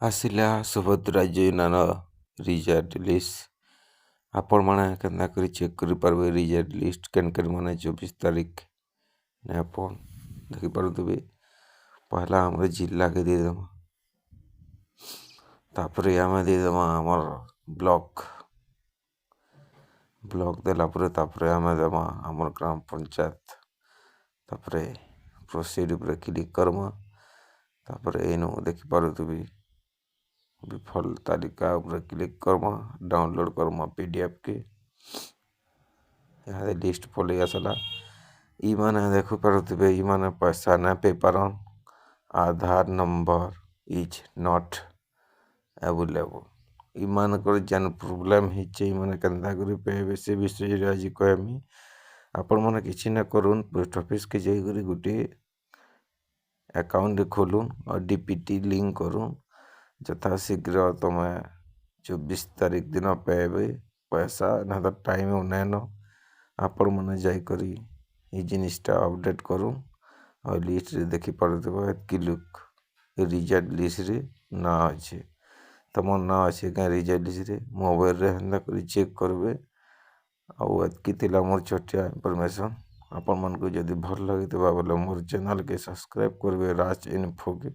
ଆସିଲା ସୁଭଦ୍ରା ଯୋଜନାର result list. ଆପଣମାନେ କେନ୍ତା କରି ଚେକ୍ କରିପାରିବେ ରିଜଲ୍ଟ ଲିଷ୍ଟ କେନ୍ ମାନେ 24 ତାରିଖ ને ଆପଣ ଦେଖିପାରୁଥିବେ। ପହଲା ଆମର ଜିଲ୍ଲାକେ ଦେଇଦେମା, ତାପରେ ଆମେ ଦେଇଦେମା ଆମର ବ୍ଲକ ଦେଲା ତାପରେ ଆମେ ଦେମା ଆମର ଗ୍ରାମ ପଞ୍ଚାୟତ, ତାପରେ ପ୍ରୋସିଡ୍ ଉପରେ କ୍ଲିକ୍ କରମା। ତାପରେ ଏଇନୁ ଦେଖିପାରୁଥିବେ ବିଫଳ ତାଲିକା ଉପରେ କ୍ଲିକ୍ କରମା, ଡାଉନଲୋଡ୍ କରମା PDF के। यहाँ लिस्ट पलि आसला। इमाने देखिपारुथिबे इमाने पैसा ना पे पारन, Aadhaar number is not available. इमानकर जेन प्रोब्लेम हिचे इमाने केन्ता करी पेबे से विषय आज कहमी। आपण माने किछि ना करून्, पोस्ट ऑफिस के जाई करी गुटे अकाउंट खोलुन और DPT लिंक करूँ। यथा शीघ्र तुमे 24 तारीख दिन पेबे पैसा ना तो टाइम नैन। आपण माने जाई करी ई जिनिसटा अपडेट करूँ और लिस्ट रे देखि पारुथिबो एतकी लुक रिजल्ट लिस्ट रे ना अछि। तमर ना अछि का रिजल्ट लिस्ट रे मोबाइल रे हंदा करी चेक करबे। आउ एतकी थिला मोर छोटिया इन्फॉर्मेशन। आपण मन को जदि भल लगितबा बोले मोर चैनल के सब्सक्राइब करबे राज इन्फो के।